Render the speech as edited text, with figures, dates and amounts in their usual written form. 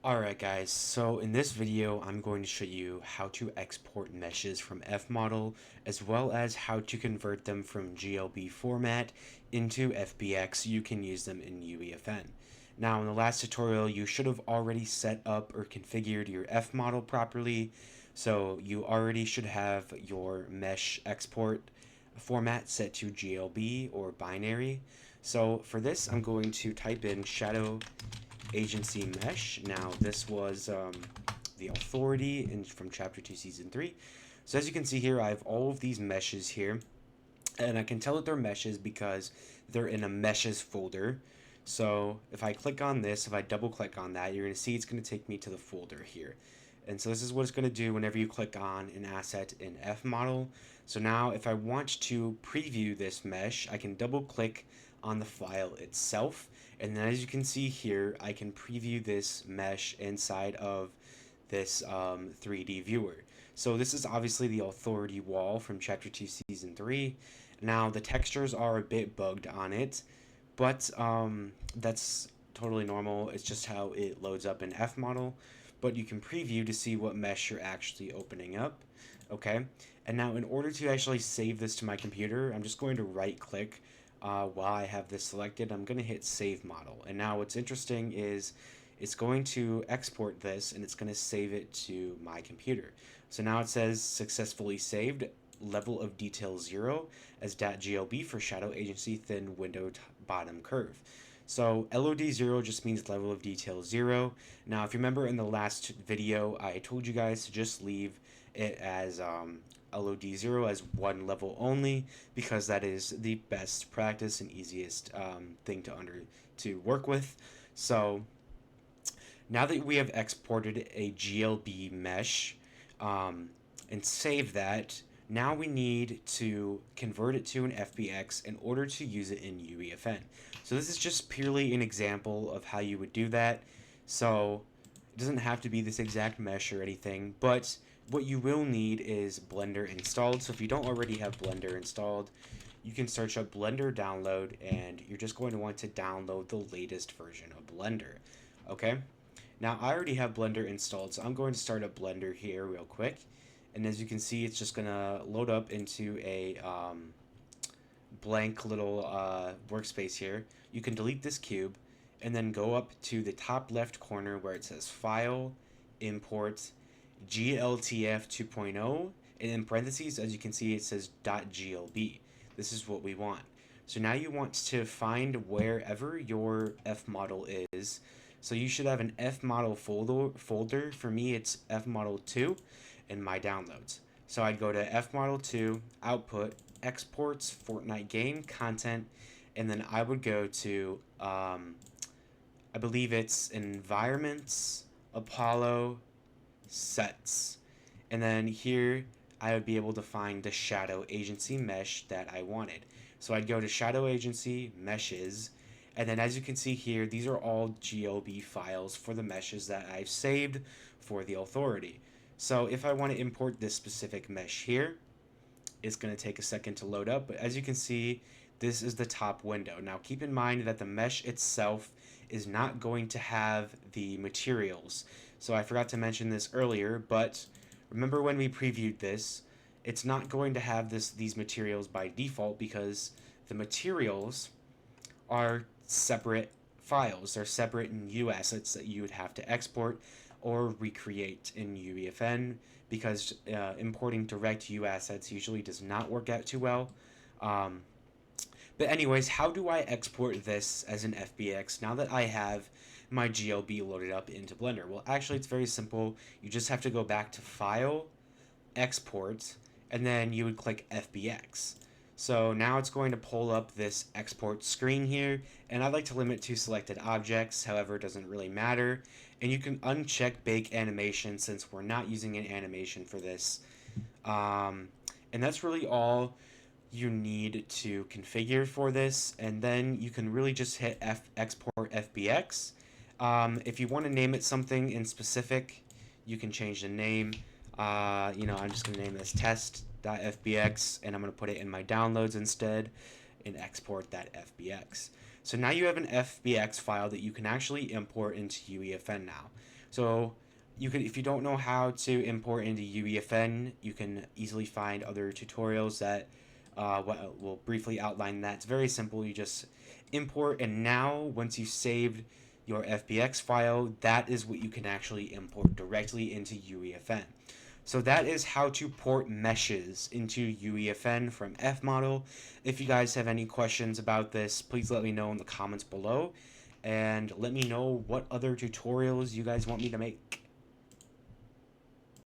Alright guys, so in this video I'm going to show you how to export meshes from FModel as well as how to convert them from GLB format into FBX so you can use them in UEFN. Now in the last tutorial you should have already set up or configured your FModel properly, so you already should have your mesh export format set to GLB or binary. So for this I'm going to type in shadow agency mesh. Now this was the authority from chapter 2 season 3. So as you can see here, I have all of these meshes here, and I can tell that they're meshes because they're in a meshes folder. So if I click on this, if I double click on that, you're going to see it's going to take me to the folder here. And so this is what it's going to do whenever you click on an asset in FModel. So now if I want to preview this mesh, I can double click on the file itself, and then as you can see here, I can preview this mesh inside of this 3D viewer. So this is obviously the authority wall from chapter 2 season 3. Now the textures are a bit bugged on it, but that's totally normal. It's just how it loads up in FModel, but you can preview to see what mesh you're actually opening up. Okay, and now in order to actually save this to my computer, I'm just going to right click while I have this selected. I'm going to hit save model, and now what's interesting is it's going to export this and it's going to save it to my computer. So now it says successfully saved, level of detail 0 as .glb for shadow agency thin window bottom curve. So LOD 0 just means level of detail 0. Now if you remember in the last video I told you guys to just leave it as LOD 0 as one level only, because that is the best practice and easiest thing to work with. So now that we have exported a GLB mesh and saved that, now we need to convert it to an FBX in order to use it in UEFN. So this is just purely an example of how you would do that. So it doesn't have to be this exact mesh or anything, but what you will need is Blender installed. So if you don't already have Blender installed, you can search up Blender download, and you're just going to want to download the latest version of Blender. Okay, now I already have Blender installed, so I'm going to start up Blender here real quick. And as you can see, it's just going to load up into a blank little workspace here. You can delete this cube and then go up to the top left corner where it says File, Import, GLTF 2.0, and in parentheses, as you can see, it says .glb. This is what we want. So now you want to find wherever your FModel is. So you should have an FModel folder. For me, it's FModel 2 in my downloads. So I'd go to FModel 2, Output, Exports, Fortnite Game, Content, and then I would go to, I believe it's Environments, Apollo, Sets. And then here I would be able to find the shadow agency mesh that I wanted. So I'd go to shadow agency meshes, and then as you can see here, these are all GLB files for the meshes that I've saved for the authority. So if I want to import this specific mesh here, it's going to take a second to load up, but as you can see, this is the top window. Now keep in mind that the mesh itself is not going to have the materials. So I forgot to mention this earlier, but remember when we previewed this, it's not going to have these materials by default because the materials are separate files. They're separate in U assets that you would have to export or recreate in UEFN, because importing direct U assets usually does not work out too well. But anyways, how do I export this as an FBX now that I have my GLB loaded up into Blender? Well, actually, it's very simple. You just have to go back to File, Export, and then you would click FBX. So now it's going to pull up this export screen here, and I'd like to limit to selected objects, however, it doesn't really matter. And you can uncheck bake animation since we're not using an animation for this. And that's really all you need to configure for this, and then you can really just hit export FBX. If you want to name it something in specific, you can change the name. I'm just going to name this test.fbx, and I'm going to put it in my downloads instead and export that FBX. So now you have an FBX file that you can actually import into UEFN now. So you can, if you don't know how to import into UEFN, you can easily find other tutorials that will briefly outline that. It's very simple. You just import, and now once you've saved your FBX file, that is what you can actually import directly into UEFN. So that is how to port meshes into UEFN from FModel. If you guys have any questions about this, please let me know in the comments below, and let me know what other tutorials you guys want me to make.